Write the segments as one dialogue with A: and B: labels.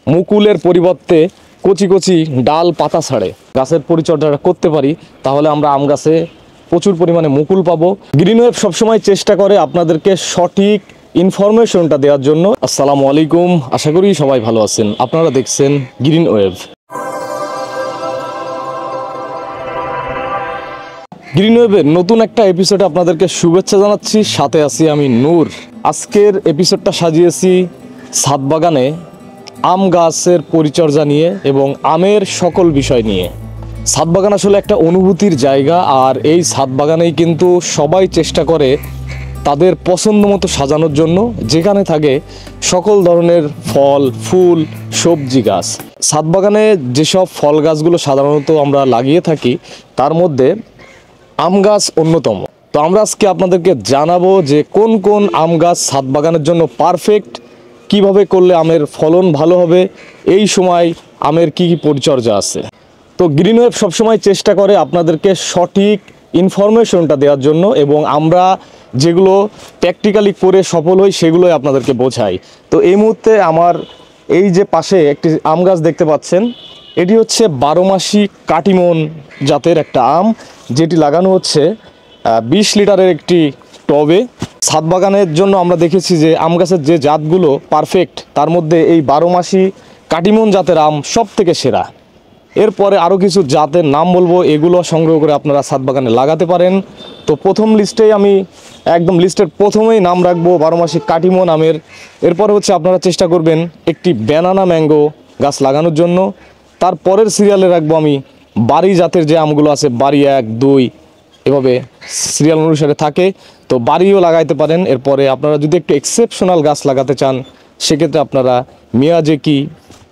A: মুকুলের পরিবর্তে কচি কচি ডাল পাতা ছাড়ে গাছের পরিচর্যাটা করতে পারি, তাহলে আমরা আম গাছে প্রচুর পরিমাণে মুকুল পাবো। গ্রিন ওয়েভ সবসময় চেষ্টা করে আপনাদেরকে সঠিক ইনফরমেশনটা দেওয়ার জন্য। আসসালামু আলাইকুম, আশা করি সবাই ভালো আছেন। আপনারা দেখছেন গ্রিন ওয়েভ। গ্রিন ওয়েভের নতুন একটা এপিসোডে আপনাদেরকে শুভেচ্ছা জানাচ্ছি। সাথে আছি আমি নূর। আজকের এপিসোডটা সাজিয়েছি ছাদ বাগানে আম গাছের পরিচর্যা নিয়ে এবং আমের সকল বিষয় নিয়ে। ছাদ বাগান আসলে একটা অনুভূতির জায়গা, আর এই ছাদ বাগানেই কিন্তু সবাই চেষ্টা করে তাদের পছন্দ মতো সাজানোর জন্য, যেখানে থাকে সকল ধরনের ফল, ফুল, সবজি গাছ। ছাদ বাগানে যেসব ফল গাছগুলো সাধারণত আমরা লাগিয়ে থাকি তার মধ্যে আম গাছ অন্যতম। তো আমরা আজকে আপনাদেরকে জানাবো যে কোন কোন আম গাছ ছাদ বাগানের জন্য পারফেক্ট, কিভাবে করলে আমের ফলন ভালো হবে, এই সময় আমের কি কি পরিচর্যা আছে। তো গ্রিন ওয়েভ সবসময় চেষ্টা করে আপনাদেরকে সঠিক ইনফরমেশনটা দেওয়ার জন্য, এবং আমরা যেগুলো প্র্যাকটিক্যালি করে সফল হই সেগুলোই আপনাদেরকে বোঝাই। তো এই মুহূর্তে আমার এই যে পাশে একটি আম গাছ দেখতে পাচ্ছেন, এটি হচ্ছে 12 মাসি কাটিমন জাতের একটা আম, যেটি লাগানো হচ্ছে 20 লিটারের একটি টবে। ছাদ বাগানের জন্য আমরা দেখেছি যে আম গাছের যে জাতগুলো পারফেক্ট, তার মধ্যে এই 12 মাসি কাটিমন জাতের আম সব থেকে সেরা। এরপরে আরও কিছু জাতের নাম বলবো, এগুলো সংগ্রহ করে আপনারা ছাদ বাগানে লাগাতে পারেন। তো প্রথম লিস্টেই আমি একদম লিস্টের প্রথমেই নাম রাখবো 12 মাসি কাটিমন আমের। এরপরে হচ্ছে আপনারা চেষ্টা করবেন একটি ব্যানানা ম্যাঙ্গো গাছ লাগানোর জন্য। তারপরের সিরিয়ালে রাখবো আমি বাড়ি জাতের যে আমগুলো আছে, বাড়ি 1, 2 এভাবে সিরিয়াল অনুসারে থাকে, তো বাড়িও লাগাইতে পারেন। এরপরে আপনারা যদি একটু এক্সেপশনাল গাছ লাগাতে চান, সেক্ষেত্রে আপনারা মিয়াজাকি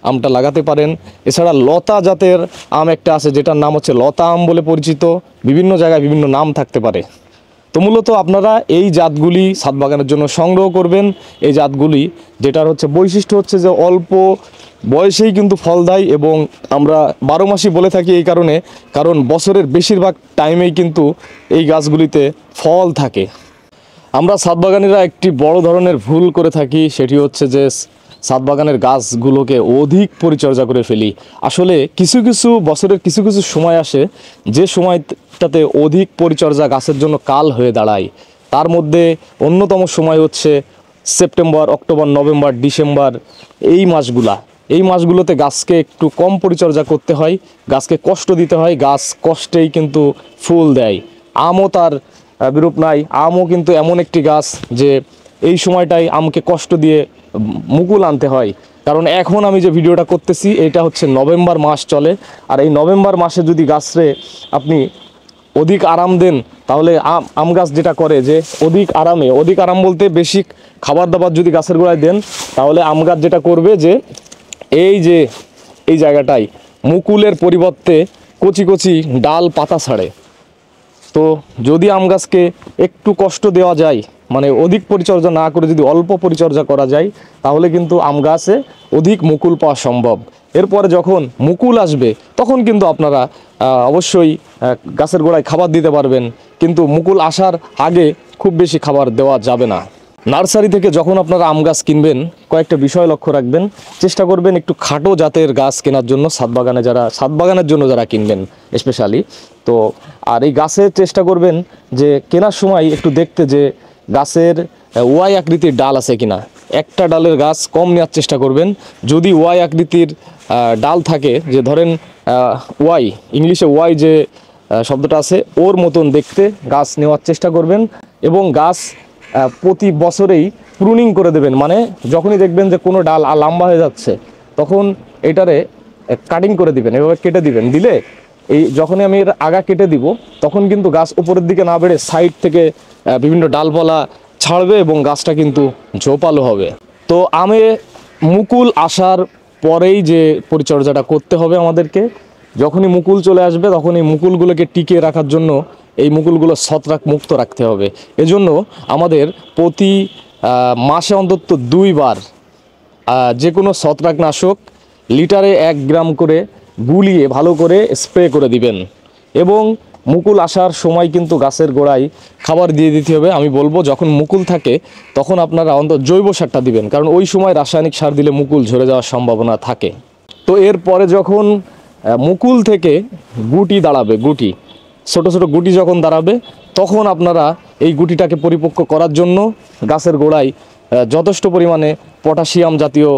A: আমটা লাগাতে পারেন। এছাড়া লতা জাতের আম একটা আছে, যেটার নাম হচ্ছে লতা আম বলে পরিচিত। বিভিন্ন জায়গায় বিভিন্ন নাম থাকতে পারে। তো মূলত আপনারা এই জাতগুলি ছাদ বাগানের জন্য সংগ্রহ করবেন। এই জাতগুলি যেটার হচ্ছে বৈশিষ্ট্য হচ্ছে যে অল্প বয়সেই কিন্তু ফল দেয়, এবং আমরা 12 মাসই বলে থাকি এই কারণে, কারণ বছরের বেশিরভাগ টাইমেই কিন্তু এই গাছগুলিতে ফল থাকে। আমরা ছাদ বাগানিরা একটি বড় ধরনের ভুল করে থাকি, সেটি হচ্ছে যে ছাদ বাগানের গাছগুলোকে অধিক পরিচর্যা করে ফেলি। আসলে কিছু কিছু বছরের কিছু কিছু সময় আসে যে সময়টাতে অধিক পরিচর্যা গাছের জন্য কাল হয়ে দাঁড়ায়। তার মধ্যে অন্যতম সময় হচ্ছে সেপ্টেম্বর, অক্টোবর, নভেম্বর, ডিসেম্বর, এই মাসগুলোতে গাছকে একটু কম পরিচর্যা করতে হয়, গাছকে কষ্ট দিতে হয়। গাছ কষ্টেই কিন্তু ফুল দেয়। আমও তার বিরূপ নাই। আমও কিন্তু এমন একটি গাছ যে এই সময়টাই আমকে কষ্ট দিয়ে মুকুল আনতে হয়। কারণ এখন আমি যে ভিডিওটা করতেছি এটা হচ্ছে নভেম্বর মাস চলে, আর এই নভেম্বর মাসে যদি গাছরে আপনি অধিক আরাম দেন, তাহলে আম গাছ যেটা করে যে অধিক আরাম বলতে বেশি খাবার দাবার যদি গাছের গোড়ায় দেন, তাহলে আম গাছ যেটা করবে যে এই জায়গাটায় মুকুলের পরিবর্তে কচি কচি ডাল পাতা ছাড়ে। তো যদি আম গাছকে একটু কষ্ট দেওয়া যায়, মানে অধিক পরিচর্যা না করে যদি অল্প পরিচর্যা করা যায়, তাহলে কিন্তু আম গাছে অধিক মুকুল পাওয়া সম্ভব। এরপরে যখন মুকুল আসবে তখন কিন্তু আপনারা অবশ্যই গাছের গোড়ায় খাবার দিতে পারবেন, কিন্তু মুকুল আসার আগে খুব বেশি খাবার দেওয়া যাবে না। নার্সারি থেকে যখন আপনারা আম গাছ কিনবেন, কয়েকটা বিষয় লক্ষ্য রাখবেন। চেষ্টা করবেন একটু খাটো জাতের গাছ কেনার জন্য, ছাদ বাগানের জন্য যারা কিনবেন স্পেশালি। তো আর এই গাছের চেষ্টা করবেন যে কেনার সময় একটু দেখতে যে গাছের ওয়াই আকৃতির ডাল আছে কিনা। একটা ডালের গাছ কম নেওয়ার চেষ্টা করবেন। যদি ওয়াই আকৃতির ডাল থাকে, যে ধরেন ওয়াই, ইংলিশে ওয়াই যে শব্দটা আছে, ওর মতন দেখতে গাছ নেওয়ার চেষ্টা করবেন। এবং গাছ প্রতি বছরেই প্রুনিং করে দেবেন, মানে যখনই দেখবেন যে কোনো ডাল লম্বা হয়ে যাচ্ছে, তখন এটারে কাটিং করে দিবেন, এভাবে কেটে দিবেন। দিলে এই যখনই আমি এর আগা কেটে দিব, তখন কিন্তু গাছ উপরের দিকে না বেড়ে সাইড থেকে বিভিন্ন ডালপালা ছাড়বে এবং গাছটা কিন্তু ঝোপালো হবে। তো আমে মুকুল আসার পরেই যে পরিচর্যাটা করতে হবে আমাদেরকে, যখনই মুকুল চলে আসবে তখন এই মুকুলগুলোকে টিকিয়ে রাখার জন্য এই মুকুলগুলো ছত্রাক মুক্ত রাখতে হবে। এজন্য আমাদের প্রতি মাসে অন্তত 2 বার যে কোনো ছত্রাকনাশক লিটারে 1 গ্রাম করে গুলিয়ে ভালো করে স্প্রে করে দিবেন। এবং মুকুল আসার সময় কিন্তু গাছের গোড়ায় খাবার দিয়ে দিতে হবে। আমি বলবো যখন মুকুল থাকে তখন আপনারা অন্তত জৈব সারটা দিবেন, কারণ ওই সময় রাসায়নিক সার দিলে মুকুল ঝরে যাওয়ার সম্ভাবনা থাকে। তো এরপরে যখন মুকুল থেকে গুটি দাঁড়াবে, গুটি ছোট ছোট গুটি যখন দাঁড়াবে, তখন আপনারা এই গুটিটাকে পরিপক্ক করার জন্য গাছের গোড়ায় যথেষ্ট পরিমাণে পটাশিয়াম জাতীয়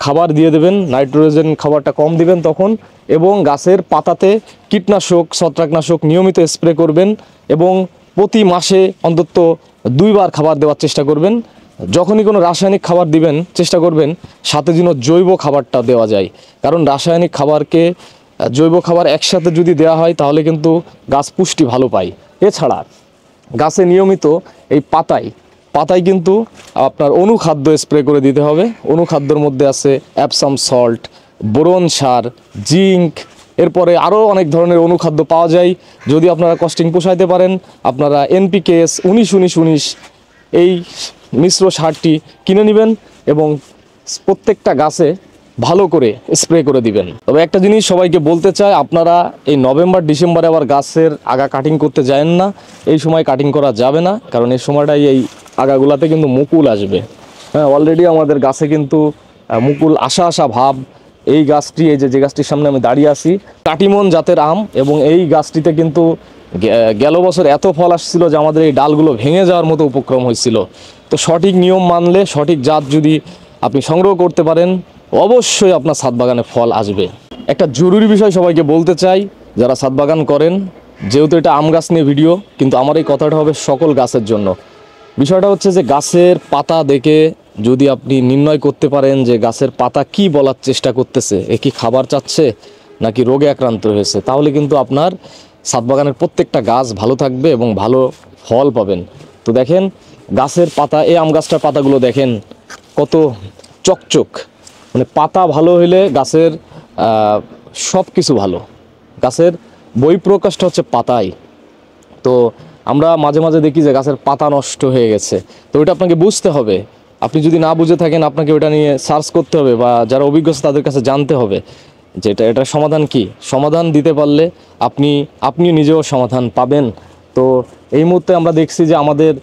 A: খাবার দিয়ে দেবেন, নাইট্রোজেন খাবারটা কম দিবেন তখন, এবং গাছের পাতাতে কীটনাশক ছত্রাকনাশক নিয়মিত স্প্রে করবেন এবং প্রতি মাসে অন্তত 2 বার খাবার দেওয়ার চেষ্টা করবেন। যখনই কোনো রাসায়নিক খাবার দিবেন চেষ্টা করবেন সাথে যেন জৈব খাবারটা দেওয়া যায়, কারণ রাসায়নিক খাবারকে জৈব খাবার একসাথে যদি দেওয়া হয় তাহলে কিন্তু গাছ পুষ্টি ভালো পায়। এছাড়া গাছে নিয়মিত এই পাতায় কিন্তু আপনার অনুখাদ্য স্প্রে করে দিতে হবে। অনুখাদ্যর মধ্যে আছে অ্যাপসাম সল্ট, বোরন সার, জিঙ্ক, এরপরে আরও অনেক ধরনের অনুখাদ্য পাওয়া যায়। যদি আপনারা কস্টিং পোষাইতে পারেন, আপনারা NPKS 19-19-19 এই মিশ্র সারটি কিনে নেবেন এবং প্রত্যেকটা গাছে ভালো করে স্প্রে করে দিবেন। তবে একটা জিনিস সবাইকে বলতে চাই, আপনারা এই নভেম্বর ডিসেম্বরে আবার গাছের আগা কাটিং করতে যায়েন না। এই সময় কাটিং করা যাবে না, কারণ এই সময়টাই এই আগাগুলাতে কিন্তু মুকুল আসবে। হ্যাঁ, অলরেডি আমাদের গাছে কিন্তু মুকুল আসা ভাব। এই গাছটি, এই যে গাছটির সামনে আমি দাঁড়িয়ে আছি, কাটিমন জাতের আম, এবং এই গাছটিতে কিন্তু গেল বছর এত ফল আসছিল যে আমাদের এই ডালগুলো ভেঙে যাওয়ার মতো উপক্রম হয়েছিল। তো সঠিক নিয়ম মানলে, সঠিক জাত যদি আপনি সংগ্রহ করতে পারেন, অবশ্যই আপনার ছাদ বাগানে ফল আসবে। একটা জরুরি বিষয় সবাইকে বলতে চাই, যারা ছাদ বাগান করেন, যেহেতু এটা আম গাছ নিয়ে ভিডিও, কিন্তু আমার এই কথাটা হবে সকল গাছের জন্য। বিষয়টা হচ্ছে যে গাছের পাতা দেখে যদি আপনি নির্ণয় করতে পারেন যে গাছের পাতা কি বলার চেষ্টা করতেছে, এ কি খাবার চাচ্ছে নাকি রোগে আক্রান্ত হয়েছে, তাহলে কিন্তু আপনার ছাদ বাগানের প্রত্যেকটা গাছ ভালো থাকবে এবং ভালো ফল পাবেন। তো দেখেন গাছের পাতা, এই আম গাছটার পাতাগুলো দেখেন কত চকচক, মানে পাতা ভালো হলে গাছের সব কিছু ভালো। গাছের বহিঃপ্রকাশটা হচ্ছে পাতায়। তো আমরা মাঝে মাঝে দেখি যে গাছের পাতা নষ্ট হয়ে গেছে, তো ওইটা আপনাকে বুঝতে হবে। আপনি যদি না বুঝে থাকেন, আপনাকে ওটা নিয়ে সার্চ করতে হবে বা যারা অভিজ্ঞতা তাদের কাছে জানতে হবে যে এটার সমাধান কি। সমাধান দিতে পারলে আপনি নিজেও সমাধান পাবেন। তো এই মুহূর্তে আমরা দেখছি যে আমাদের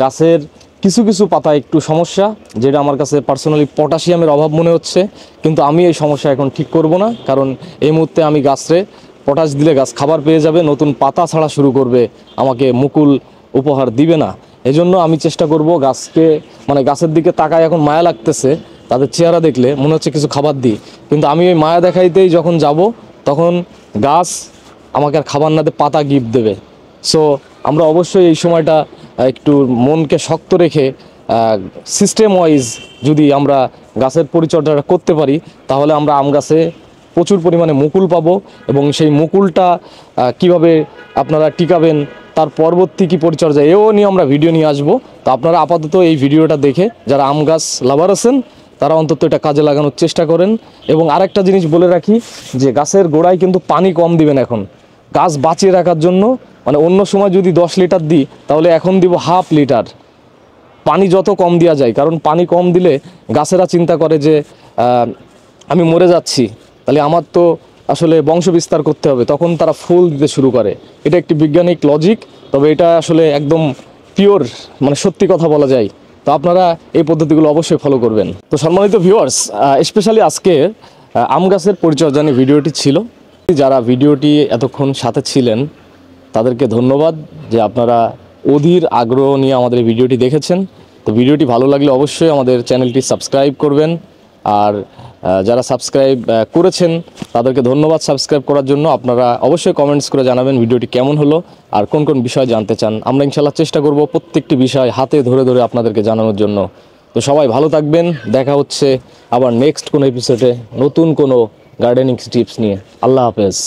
A: গাছের কিছু কিছু পাতা একটু সমস্যা, যেটা আমার কাছে পার্সোনালি পটাশিয়ামের অভাব মনে হচ্ছে, কিন্তু আমি এই সমস্যা এখন ঠিক করব না, কারণ এই মুহূর্তে আমি গাছে পটাশ দিলে গাছ খাবার পেয়ে যাবে, নতুন পাতা ছাড়া শুরু করবে, আমাকে মুকুল উপহার দিবে না। এজন্য আমি চেষ্টা করব গাছকে, মানে গাছের দিকে তাকায় এখন মায়া লাগতেছে, তাদের চেহারা দেখলে মনে হচ্ছে কিছু খাবার দিই, কিন্তু আমি ওই মায়া দেখাইতেই যখন যাব তখন গাছ আমাকে আর খাবার না দিয়ে পাতা গিফট দেবে। সো আমরা অবশ্যই এই সময়টা একটু মনকে শক্ত রেখে সিস্টেম ওয়াইজ যদি আমরা গাছের পরিচর্যাটা করতে পারি, তাহলে আমরা আম গাছে প্রচুর পরিমাণে মুকুল পাবো, এবং সেই মুকুলটা কিভাবে আপনারা টিকাবেন, তার পরবর্তী কী পরিচর্যা, এও নিয়ে আমরা ভিডিও নিয়ে আসবো। তো আপনারা আপাতত এই ভিডিওটা দেখে যারা আম গাছ লাভার আছেন তারা অন্তত এটা কাজে লাগানোর চেষ্টা করেন। এবং আরেকটা জিনিস বলে রাখি যে গাছের গোড়ায় কিন্তু পানি কম দিবেন এখন, গাছ বাঁচিয়ে রাখার জন্য। মানে অন্য সময় যদি 10 লিটার দিই, তাহলে এখন দিব ½ লিটার। পানি যত কম দেওয়া যায়, কারণ পানি কম দিলে গাছেরা চিন্তা করে যে আমি মরে যাচ্ছি, তাহলে আমার তো আসলে বংশ বিস্তার করতে হবে, তখন তারা ফুল দিতে শুরু করে। এটা একটি বৈজ্ঞানিক লজিক, তবে এটা আসলে একদম পিওর, মানে সত্যি কথা বলা যায়। তো আপনারা এই পদ্ধতিগুলো অবশ্যই ফলো করবেন। তো সম্মানিত ভিউয়ার্স, স্পেশালি আজকে আম গাছের পরিচর্যা নিয়ে ভিডিওটি ছিল। যারা ভিডিওটি এতক্ষণ সাথে ছিলেন তাদেরকে ধন্যবাদ যে আপনারা অধীর আগ্রহ নিয়ে আমাদের এই ভিডিওটি দেখেছেন। তো ভিডিওটি ভালো লাগলে অবশ্যই আমাদের চ্যানেলটি সাবস্ক্রাইব করবেন, আর যারা সাবস্ক্রাইব করেছেন তাদেরকে ধন্যবাদ সাবস্ক্রাইব করার জন্য। আপনারা অবশ্যই কমেন্টস করে জানাবেন ভিডিওটি কেমন হলো আর কোন কোন বিষয় জানতে চান। আমরা ইনশাল্লাহ চেষ্টা করব প্রত্যেকটি বিষয় হাতে ধরে ধরে আপনাদেরকে জানানোর জন্য। তো সবাই ভালো থাকবেন, দেখা হচ্ছে আবার নেক্সট কোনো এপিসোডে নতুন কোনো গার্ডেনিং টিপস নিয়ে। আল্লাহ হাফেজ।